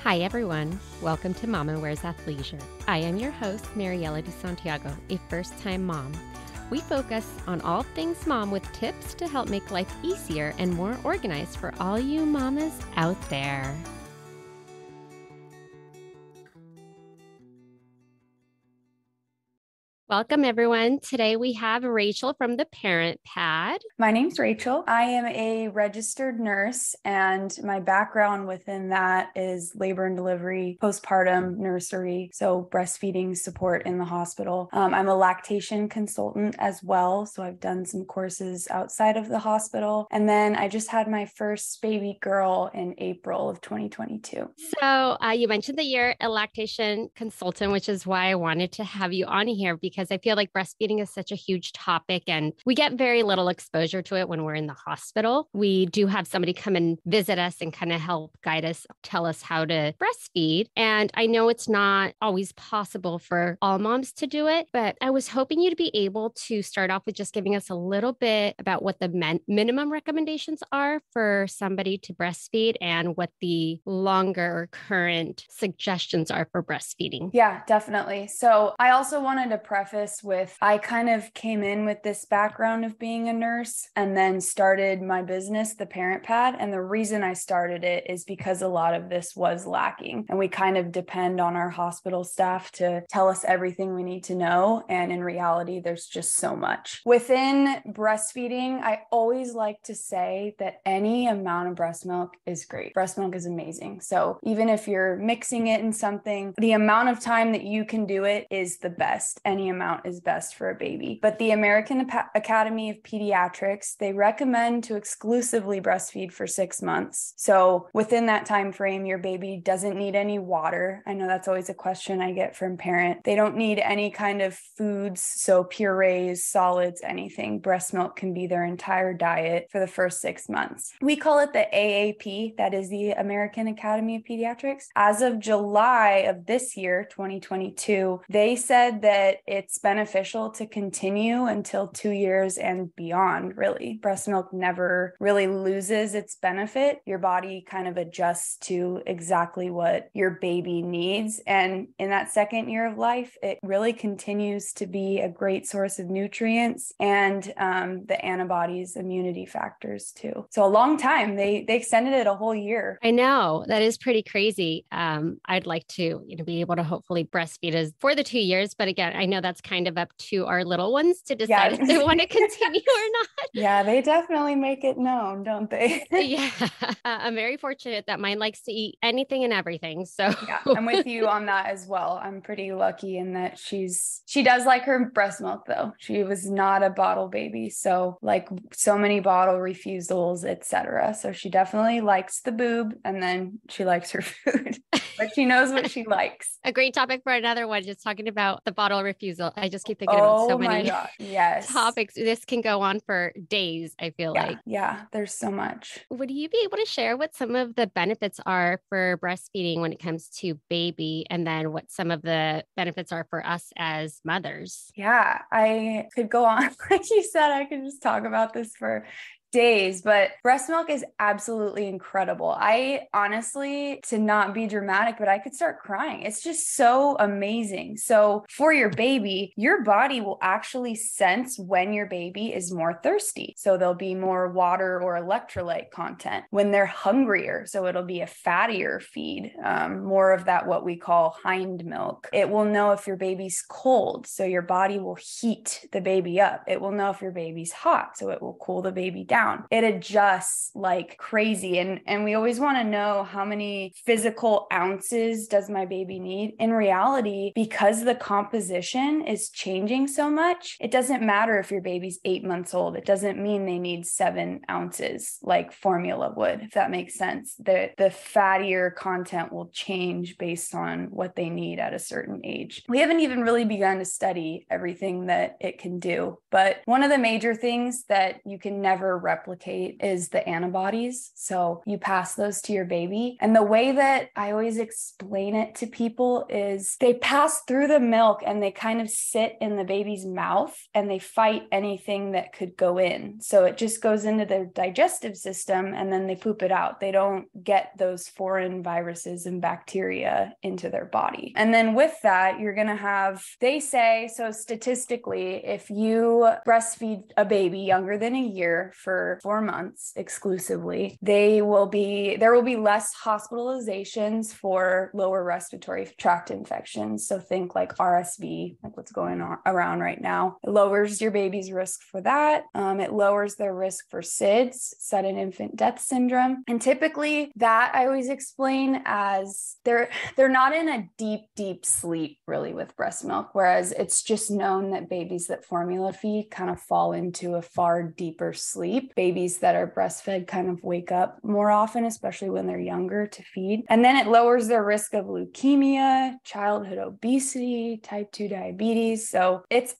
Hi, everyone. Welcome to Mama Wears Athleisure. I am your host, Mariela de Santiago, a first-time mom. We focus on all things mom with tips to help make life easier and more organized for all you mamas out there. Welcome, everyone. Today we have Rachel from the Parent Pad. My name's Rachel. I am a registered nurse, and my background within that is labor and delivery, postpartum, nursery, so breastfeeding support in the hospital. I'm a lactation consultant as well, so I've done some courses outside of the hospital. And then I just had my first baby girl in April of 2022. So you mentioned that you're a lactation consultant, which is why I wanted to have you on here, because I feel like breastfeeding is such a huge topic and we get very little exposure to it when we're in the hospital. We do have somebody come and visit us and kind of help guide us, tell us how to breastfeed. And I know it's not always possible for all moms to do it, but I was hoping you to be able to start off with just giving us a little bit about what the minimum recommendations are for somebody to breastfeed and what the longer current suggestions are for breastfeeding. Yeah, definitely. So I also wanted to preface with, I kind of came in with this background of being a nurse and then started my business, the Parent Pad. And the reason I started it is because a lot of this was lacking. And we kind of depend on our hospital staff to tell us everything we need to know. And in reality, there's just so much. Within breastfeeding, I always like to say that any amount of breast milk is great. Breast milk is amazing. So even if you're mixing it in something, the amount of time that you can do it is the best. Any amount is best for a baby. But the American Academy of Pediatrics, they recommend to exclusively breastfeed for 6 months. So within that time frame, your baby doesn't need any water. I know that's always a question I get from parents. They don't need any kind of foods, so purees, solids, anything. Breast milk can be their entire diet for the first 6 months. We call it the AAP, that is the American Academy of Pediatrics. As of July of this year, 2022, they said that it's beneficial to continue until 2 years and beyond, really. Breast milk never really loses its benefit. Your body kind of adjusts to exactly what your baby needs. And in that second year of life, it really continues to be a great source of nutrients and the antibodies, immunity factors too. So a long time, they extended it a whole year. I know that is pretty crazy. I'd like to, be able to hopefully breastfeed as for the 2 years, but again, I know that's kind of up to our little ones to decide if they want to continue or not. Yeah, they definitely make it known, don't they? Yeah, I'm very fortunate that mine likes to eat anything and everything. So yeah, I'm with you on that as well. I'm pretty lucky in that she does like her breast milk though. She was not a bottle baby, so like so many bottle refusals, etc. So she definitely likes the boob, and then she likes her food. But she knows what she likes. A great topic for another one, just talking about the bottle refusal. I just keep thinking about so many yes. topics. This can go on for days, I feel like. Yeah, there's so much. Would you be able to share what some of the benefits are for breastfeeding when it comes to baby, and then what some of the benefits are for us as mothers? Yeah, I could go on. Like you said, I could just talk about this for days, but breast milk is absolutely incredible. I honestly, to not be dramatic, but I could start crying. It's just so amazing. So for your baby, your body will actually sense when your baby is more thirsty. So there'll be more water or electrolyte content when they're hungrier. So it'll be a fattier feed, more of that, what we call hind milk. It will know if your baby's cold. So your body will heat the baby up. It will know if your baby's hot. So it will cool the baby down. It adjusts like crazy. And we always want to know how many physical ounces does my baby need. In reality, because the composition is changing so much, it doesn't matter if your baby's 8 months old. It doesn't mean they need 7 ounces like formula would, if that makes sense. The fattier content will change based on what they need at a certain age. We haven't even really begun to study everything that it can do. But one of the major things that you can never replicate is the antibodies. So you pass those to your baby. And the way that I always explain it to people is they pass through the milk and they kind of sit in the baby's mouth and they fight anything that could go in. So it just goes into their digestive system and then they poop it out. They don't get those foreign viruses and bacteria into their body. And then with that, you're going to have, they say, so statistically, if you breastfeed a baby younger than a year for 4 months exclusively, there will be less hospitalizations for lower respiratory tract infections. So think like RSV, like what's going on around right now. It lowers your baby's risk for that. It lowers their risk for SIDS, sudden infant death syndrome. And typically that I always explain as they're not in a deep sleep really with breast milk, whereas it's just known that babies that formula feed kind of fall into a far deeper sleep. Babies that are breastfed kind of wake up more often, especially when they're younger to feed. And then it lowers their risk of leukemia, childhood obesity, type 2 diabetes. So it's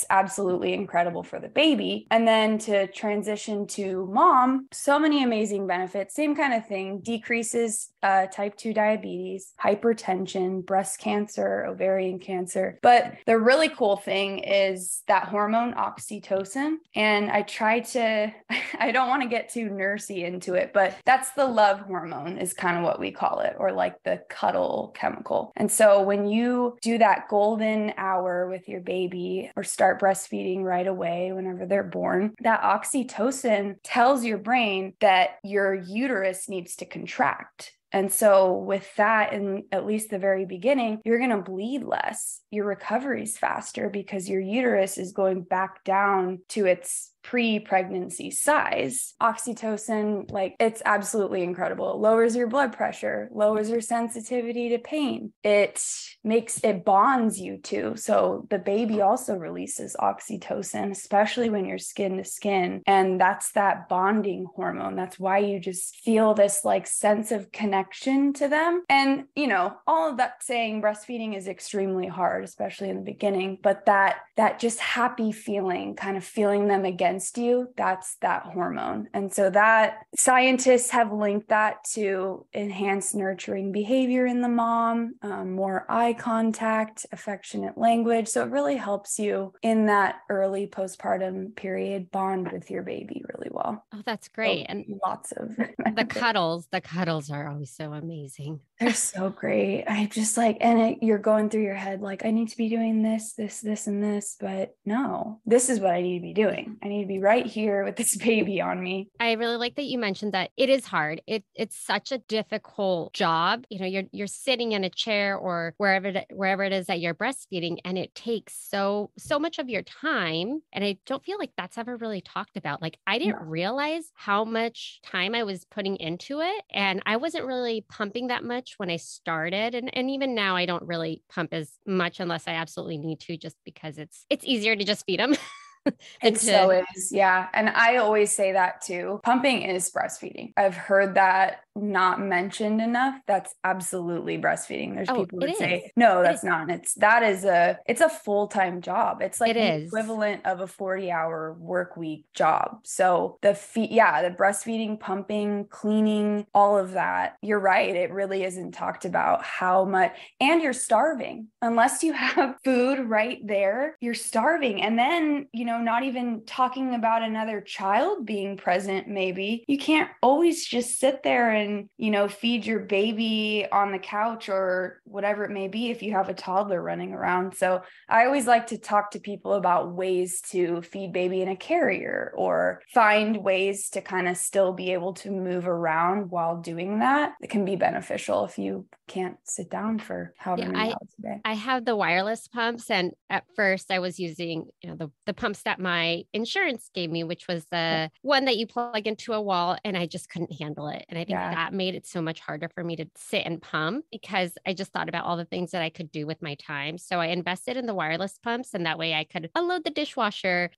absolutely incredible for the baby. And then to transition to mom, so many amazing benefits, same kind of thing, decreases type 2 diabetes, hypertension, breast cancer, ovarian cancer. But the really cool thing is that hormone oxytocin. And I don't want to get too nursey into it, but that's the love hormone is kind of what we call it, or like the cuddle chemical. And so when you do that golden hour with your baby or start breastfeeding right away whenever they're born, that oxytocin tells your brain that your uterus needs to contract. And so with that, in at least the very beginning, you're going to bleed less. Your recovery is faster because your uterus is going back down to its pre-pregnancy size. Oxytocin, like, it's absolutely incredible. It lowers your blood pressure, lowers your sensitivity to pain. It bonds you too. So the baby also releases oxytocin, especially when you're skin to skin. And that's that bonding hormone. That's why you just feel this like sense of connection to them. And, all of that saying breastfeeding is extremely hard, especially in the beginning, but that just happy feeling, kind of feeling them against you, that's that hormone. And so that scientists have linked that to enhanced nurturing behavior in the mom, more eye contact, affectionate language. So it really helps you in that early postpartum period bond with your baby really well. Oh, that's great. So and lots of the cuddles are always so amazing. They're so great. I just you're going through your head, like, I need to be doing this, and this, but no, this is what I need to be doing. I need to be right here with this baby on me. I really like that you mentioned that it is hard. It's such a difficult job. You're sitting in a chair or wherever it is that you're breastfeeding, and it takes so much of your time. And I don't feel like that's ever really talked about. Like, I didn't realize how much time I was putting into it, and I wasn't really pumping that much when I started. And even now I don't really pump as much unless I absolutely need to, just because it's easier to just feed them. So is. Yeah. And I always say that too. Pumping is breastfeeding. I've heard that not mentioned enough. That's absolutely breastfeeding. There's people that say, no, that's not. It's a full-time job. It's like the equivalent of a 40-hour work week job. So the breastfeeding, pumping, cleaning, all of that. You're right. It really isn't talked about how much, and you're starving. Unless you have food right there, you're starving. And then, not even talking about another child being present, maybe. You can't always just sit there and, feed your baby on the couch or whatever it may be if you have a toddler running around. So I always like to talk to people about ways to feed baby in a carrier or find ways to kind of still be able to move around while doing that. It can be beneficial if you can't sit down for however many hours a day. I have the wireless pumps, and at first I was using, the pumps that my insurance gave me, which was the one that you plug into a wall, and I just couldn't handle it. And I think that made it so much harder for me to sit and pump, because I just thought about all the things that I could do with my time. So I invested in the wireless pumps, and that way I could unload the dishwasher,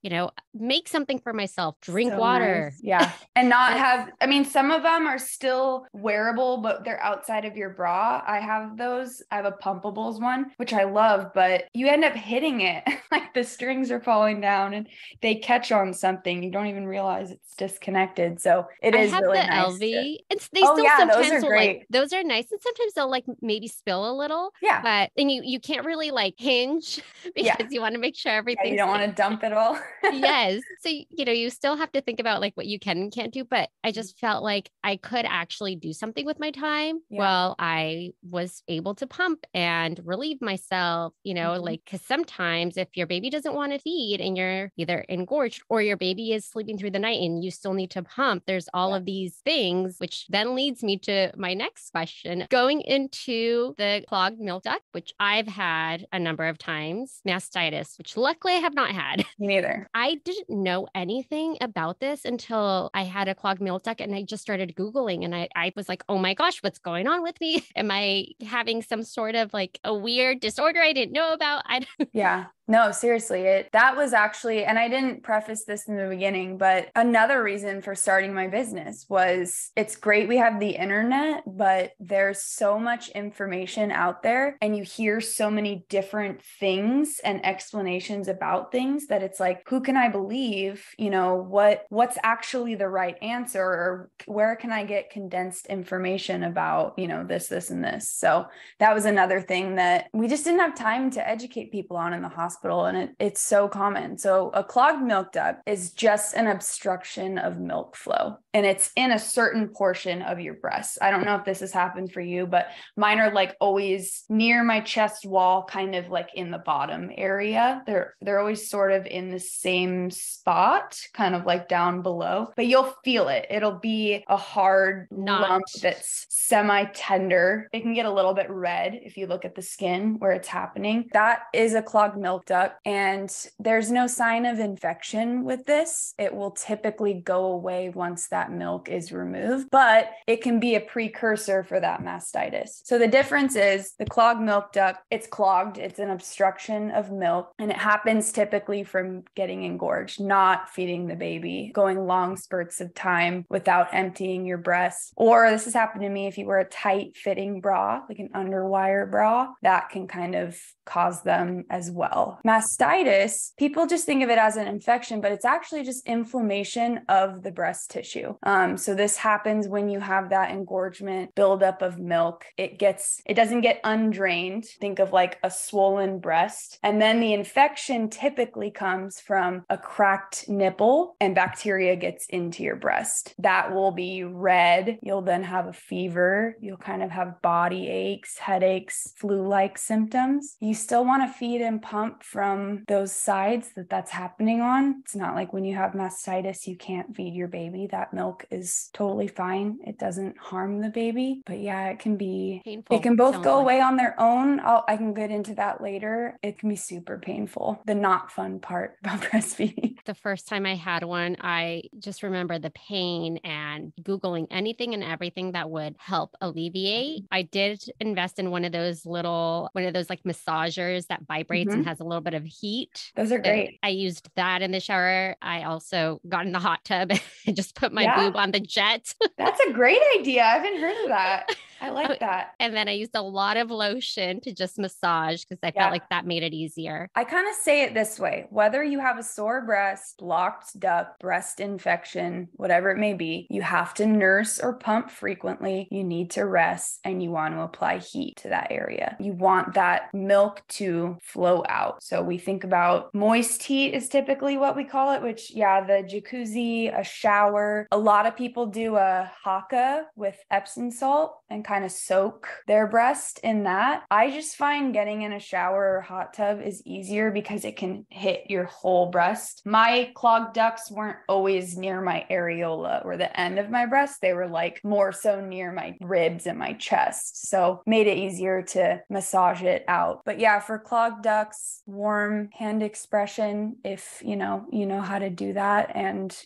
make something for myself, drink water. Nice. Yeah. And not have, some of them are still wearable, but they're outside of your bra. I have those. I have a pumpables one, which I love, but you end up hitting it like the strings are falling down and they catch on something. You don't even realize it's disconnected. So it I is have really the nice. LV. They Oh still yeah, those sometimes are will like, great. those are nice. And sometimes they'll like maybe spill a little. Yeah. But then you can't really like hinge Yeah. because you want to make sure Yeah, you everything's don't want safe. to dump it all. Yes. So, you still have to think about like what you can and can't do. But I just felt like I could actually do something with my time Yeah. while I was able to pump and relieve myself, like, because sometimes if your baby doesn't want to feed and you're either engorged or your baby is sleeping through the night and you still need to pump, there's all of these things, which then leads me to my next question. Going into the clogged milk duct, which I've had a number of times, mastitis, which luckily I have not had. Me neither. I didn't know anything about this until I had a clogged milk duct and I just started Googling and I was like, oh my gosh, what's going on with me? Am I having some sort of like a weird disorder I didn't know about? Yeah. No, seriously, that was actually, and I didn't preface this in the beginning, but another reason for starting my business was it's great we have the internet, but there's so much information out there and you hear so many different things and explanations about things that it's like, who can I believe? What's actually the right answer, or where can I get condensed information about, this, and this. So that was another thing that we just didn't have time to educate people on in the hospital. And it's so common. So a clogged milk duct is just an obstruction of milk flow, and it's in a certain portion of your breast. I don't know if this has happened for you, but mine are like always near my chest wall, kind of like in the bottom area. They're always sort of in the same spot, kind of like down below, but you'll feel it. It'll be a hard lump that's semi-tender. It can get a little bit red if you look at the skin where it's happening. That is a clogged milk duct, and there's no sign of infection with this. It will typically go away once that milk is removed, but it can be a precursor for that mastitis. So the difference is the clogged milk duct, it's clogged, it's an obstruction of milk, and it happens typically from getting engorged, not feeding the baby, going long spurts of time without emptying your breast. Or this has happened to me if you wear a tight fitting bra, like an underwire bra, that can kind of cause them as well. Mastitis, people just think of it as an infection, but it's actually just inflammation of the breast tissue. So this happens when you have that engorgement, buildup of milk. It doesn't get undrained. Think of like a swollen breast. And then the infection typically comes from a cracked nipple and bacteria gets into your breast. That will be red. You'll then have a fever. You'll kind of have body aches, headaches, flu-like symptoms. You still want to feed and pump from those sides that's happening on. It's not like when you have mastitis, you can't feed your baby. That milk is totally fine. It doesn't harm the baby. But yeah, it can be painful. It can both go away on their own. I can get into that later. It can be super painful. The not fun part about breastfeeding. The first time I had one, I just remember the pain and Googling anything and everything that would help alleviate. I did invest in one of those like massagers that vibrates and has a little bit of heat. Those are great. I used that in the shower. I also got in the hot tub and just put my boob on the jet. That's a great idea. I haven't heard of that. I like that. And then I used a lot of lotion to just massage because I felt like that made it easier. I kind of say it this way, whether you have a sore breast, blocked duct, breast infection, whatever it may be, you have to nurse or pump frequently. You need to rest and you want to apply heat to that area. You want that milk to flow out. So we think about moist heat is typically what we call it, which the jacuzzi, a shower. A lot of people do a haka with Epsom salt and kind of soak their breast in that. I just find getting in a shower or hot tub is easier because it can hit your whole breast. My clogged ducts weren't always near my areola or the end of my breast. They were like more so near my ribs and my chest. So made it easier to massage it out. But yeah, for clogged ducts, warm hand expression, if you know how to do that,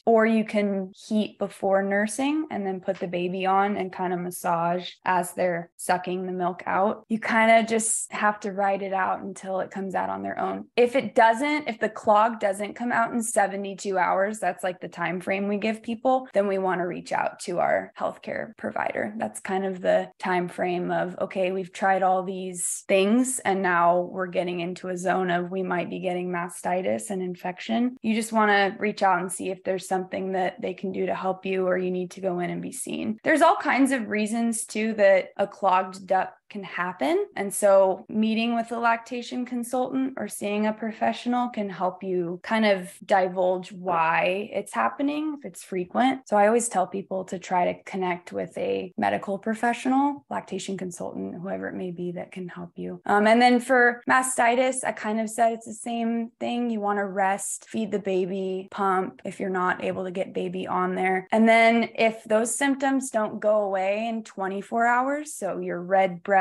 or you can heat before nursing and then put the baby on and kind of massage as as they're sucking the milk out. You kind of just have to ride it out until it comes out on their own. If the clog doesn't come out in 72 hours, that's like the time frame we give people, then we want to reach out to our healthcare provider. That's kind of the time frame of, okay, we've tried all these things and now we're getting into a zone of we might be getting mastitis and infection. You just want to reach out and see if there's something that they can do to help you, or you need to go in and be seen. There's all kinds of reasons too that a clogged duct can happen. And so meeting with a lactation consultant or seeing a professional can help you kind of divulge why it's happening if it's frequent. So I always tell people to try to connect with a medical professional, lactation consultant, whoever it may be that can help you. And then for mastitis, I kind of said it's the same thing. You want to rest, feed the baby, pump if you're not able to get baby on there. And then if those symptoms don't go away in 24 hours, so your red breast,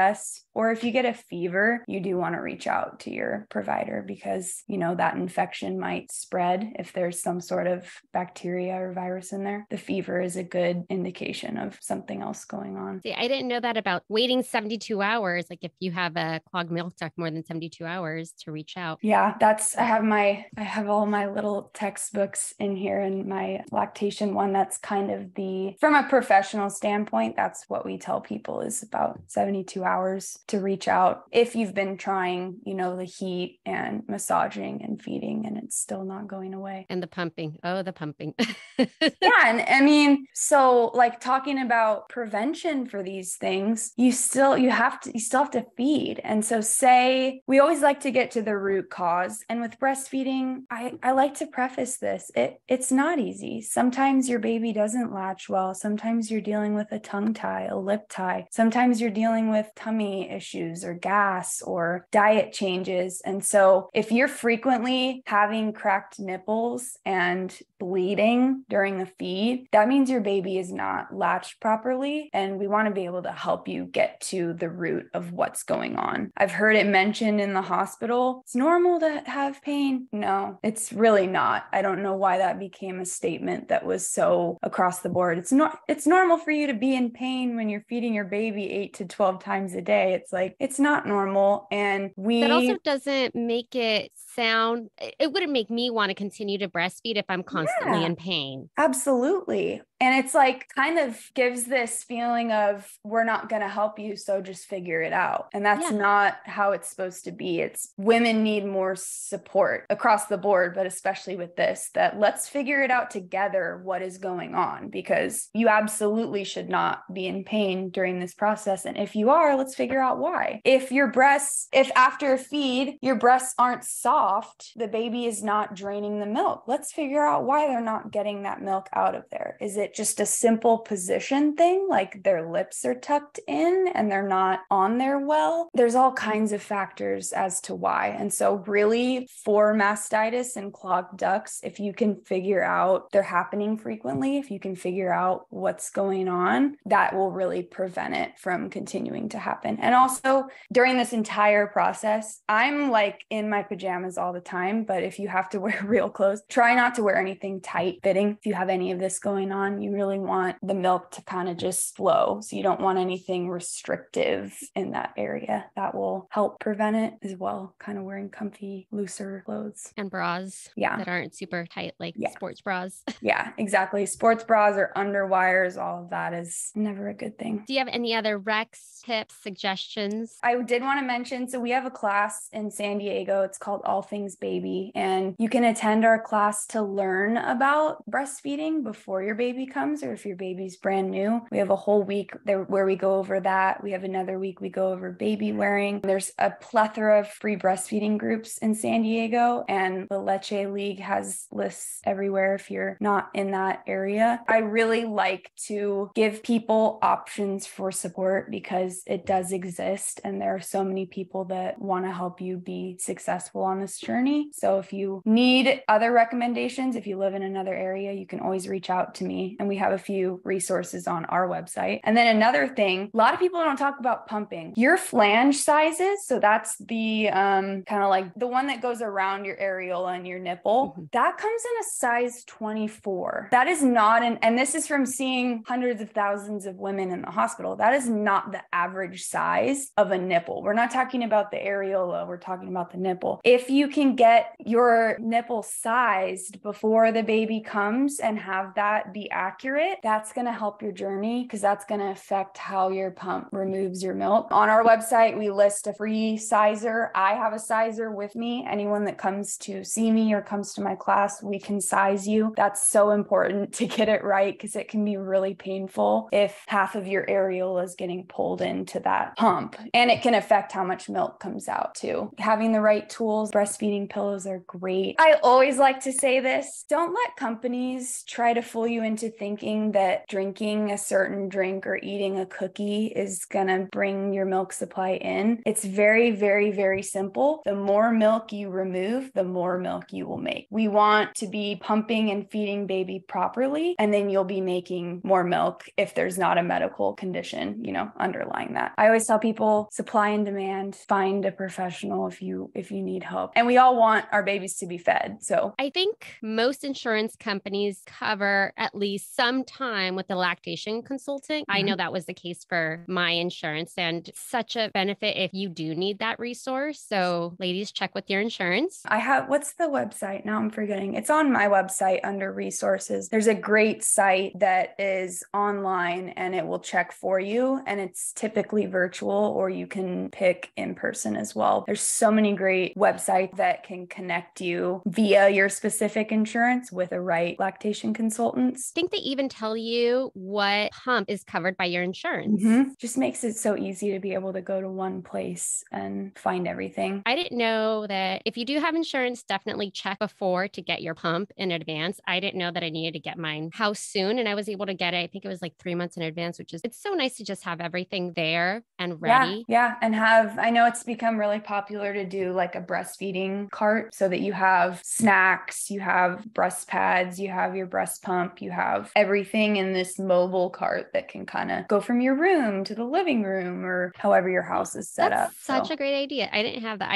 or if you get a fever, you do want to reach out to your provider because, that infection might spread if there's some sort of bacteria or virus in there. The fever is a good indication of something else going on. See, I didn't know that about waiting 72 hours. Like if you have a clogged milk duct more than 72 hours to reach out. Yeah, I have all my little textbooks in here, and my lactation one, that's kind of from a professional standpoint, that's what we tell people is about 72 hours to reach out. If you've been trying, the heat and massaging and feeding and it's still not going away. And the pumping. Oh, the pumping. Yeah. And I mean, so like talking about prevention for these things, you still have to feed. And so say we always like to get to the root cause. And with breastfeeding, I like to preface this. It's not easy. Sometimes your baby doesn't latch well. Sometimes you're dealing with a tongue tie, a lip tie. Sometimes you're dealing with tummy issues or gas or diet changes. And so if you're frequently having cracked nipples and bleeding during the feed, that means your baby is not latched properly. And we want to be able to help you get to the root of what's going on. I've heard it mentioned in the hospital, it's normal to have pain. No, it's really not. I don't know why that became a statement that was so across the board. It's normal for you to be in pain when you're feeding your baby 8 to 12 times a day. It's like, it's not normal. And that also doesn't make it sound, it wouldn't make me want to continue to breastfeed if I'm constantly in pain. Absolutely. And it's like kind of gives this feeling of we're not going to help you, so just figure it out. And that's not how it's supposed to be. It's women need more support across the board, but especially with this, that let's figure it out together what is going on, because you absolutely should not be in pain during this process. And if you are, let's figure out why. If after a feed, your breasts aren't soft, the baby is not draining the milk. Let's figure out why they're not getting that milk out of there. Is it just a simple position thing, like their lips are tucked in and they're not on there well? There's all kinds of factors as to why. And so really for mastitis and clogged ducts, if you can figure out they're happening frequently, if you can figure out what's going on, that will really prevent it from continuing to happen. And also during this entire process, I'm like in my pajamas all the time, but if you have to wear real clothes, try not to wear anything tight fitting. If you have any of this going on, you really want the milk to kind of just flow. So you don't want anything restrictive in that area. That will help prevent it as well. Kind of wearing comfy, looser clothes. And bras that aren't super tight, like sports bras. Yeah, exactly. Sports bras or underwires, all of that is never a good thing. Do you have any other recs, tips, suggestions? I did want to mention, so we have a class in San Diego. It's called All Things Baby. And you can attend our class to learn about breastfeeding before your baby comes, or if your baby's brand new. We have a whole week there where we go over that. We have another week we go over baby wearing. There's a plethora of free breastfeeding groups in San Diego, and the Leche League has lists everywhere if you're not in that area. I really like to give people options for support because it does exist, and there are so many people that want to help you be successful on this journey. So if you need other recommendations, if you live in another area, you can always reach out to me. and we have a few resources on our website. And then another thing, a lot of people don't talk about pumping. Your flange sizes, so that's the kind of like the one that goes around your areola and your nipple, that comes in a size 24. That is not and this is from seeing hundreds of thousands of women in the hospital. That is not the average size of a nipple. We're not talking about the areola, we're talking about the nipple. If you can get your nipple sized before the baby comes and have that be accurate, that's going to help your journey, because that's going to affect how your pump removes your milk. On our website, we list a free sizer. I have a sizer with me. Anyone that comes to see me or comes to my class, we can size you. That's so important to get it right, because it can be really painful if half of your areola is getting pulled into that pump, and it can affect how much milk comes out too. Having the right tools, breastfeeding pillows are great. I always like to say this: don't let companies try to fool you into thinking that drinking a certain drink or eating a cookie is gonna bring your milk supply in. It's very, very, very simple. The more milk you remove, the more milk you will make. We want to be pumping and feeding baby properly, and then you'll be making more milk if there's not a medical condition, underlying that. I always tell people, supply and demand, find a professional if you need help. And we all want our babies to be fed. So I think most insurance companies cover at least some time with the lactation consultant. I know that was the case for my insurance, and such a benefit if you do need that resource. So ladies, check with your insurance. What's the website? Now I'm forgetting. It's on my website under resources. There's a great site that is online and it will check for you. And it's typically virtual, or you can pick in person as well. There's so many great websites that can connect you via your specific insurance with the right lactation consultants. I think they even tell you what pump is covered by your insurance. Just makes it so easy to be able to go to one place and find everything. I didn't know that if you do have insurance, definitely check before to get your pump in advance. I didn't know that I needed to get mine how soon, and I was able to get it. I think it was like 3 months in advance, it's so nice to just have everything there and ready. Yeah. And I know it's become really popular to do like a breastfeeding cart, so that you have snacks, you have breast pads, you have your breast pump, you have everything in this mobile cart that can kind of go from your room to the living room, or however your house is set up. Such a great idea. I didn't have that.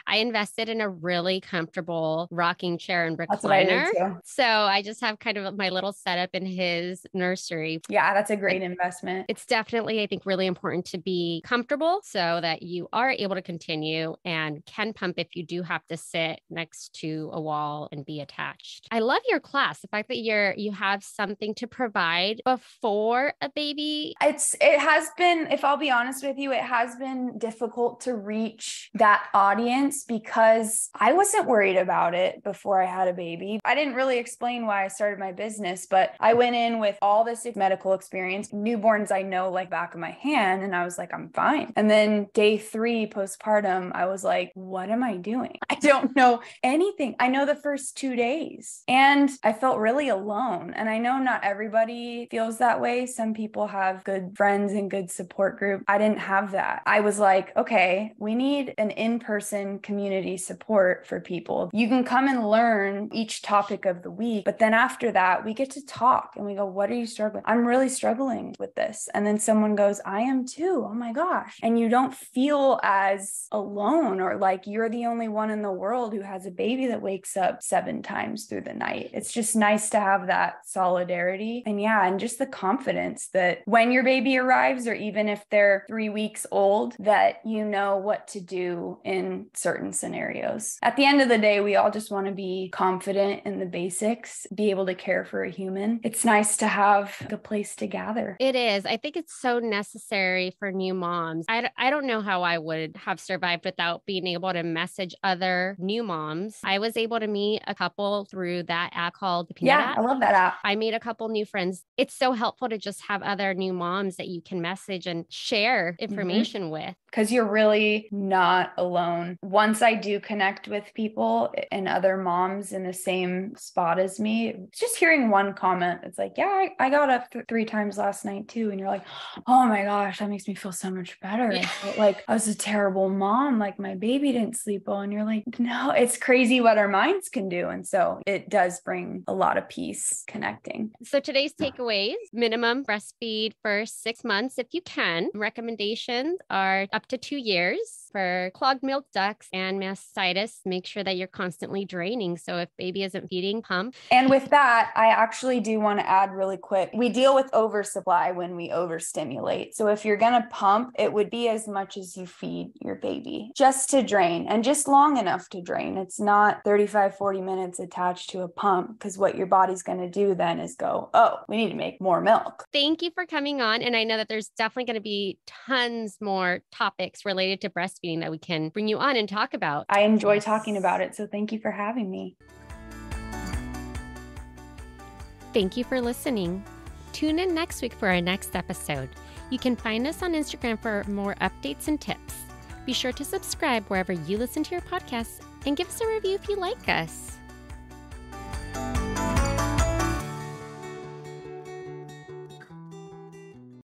I invested in a really comfortable rocking chair and recliner. That's what I did too. So I just have kind of my little setup in his nursery. Yeah, that's a great investment. It's definitely, I think, really important to be comfortable so that you are able to continue and can pump if you do have to sit next to a wall and be attached. I love your class. The fact that you have something to provide before a baby. It has been, if I'll be honest with you, it has been difficult to reach that audience, because I wasn't worried about it before I had a baby. I didn't really explain why I started my business, but I went in with all this medical experience, newborns I know like back of my hand, and I was like, I'm fine. And then day 3 postpartum, I was like, what am I doing? I don't know anything. I know the first 2 days, and I felt really alone. And I know not everybody feels that way. Some people have good friends and good support group. I didn't have that. I was like, okay, we need an in-person community support for people. You can come and learn each topic of the week, but then after that, we get to talk and we go, what are you struggling? I'm really struggling with this. And then someone goes, I am too. Oh my gosh. And you don't feel as alone, or like you're the only one in the world who has a baby that wakes up 7 times through the night. It's just nice to have that solidarity. And just the confidence that when your baby arrives, or even if they're 3 weeks old, that you know what to do in certain scenarios. At the end of the day, we all just want to be confident in the basics, be able to care for a human. It's nice to have a place to gather. It is. I think it's so necessary for new moms. I don't know how I would have survived without being able to message other new moms. I was able to meet a couple through that app called the Peanut app. I love that app. I made a couple new friends. It's so helpful to just have other new moms that you can message and share information with. Because you're really not alone. Once I do connect with people and other moms in the same spot as me, just hearing one comment, it's like, yeah, I got up 3 times last night too. And you're like, oh my gosh, that makes me feel so much better. Yeah. Like I was a terrible mom, like my baby didn't sleep well. And you're like, no, it's crazy what our minds can do. And so it does bring a lot of peace connecting. lactating. So today's takeaways: minimum breastfeed for 6 months if you can. Recommendations are up to 2 years. For clogged milk ducts and mastitis, make sure that you're constantly draining. So if baby isn't feeding, pump. And with that, I actually do want to add really quick, we deal with oversupply when we overstimulate. So if you're going to pump, it would be as much as you feed your baby, just to drain, and just long enough to drain. It's not 35, 40 minutes attached to a pump, because what your body's going to do then is go, oh, we need to make more milk. Thank you for coming on. And I know that there's definitely going to be tons more topics related to breastfeeding that we can bring you on and talk about. I enjoy talking about it. So thank you for having me. Thank you for listening. Tune in next week for our next episode. You can find us on Instagram for more updates and tips. Be sure to subscribe wherever you listen to your podcasts and give us a review if you like us.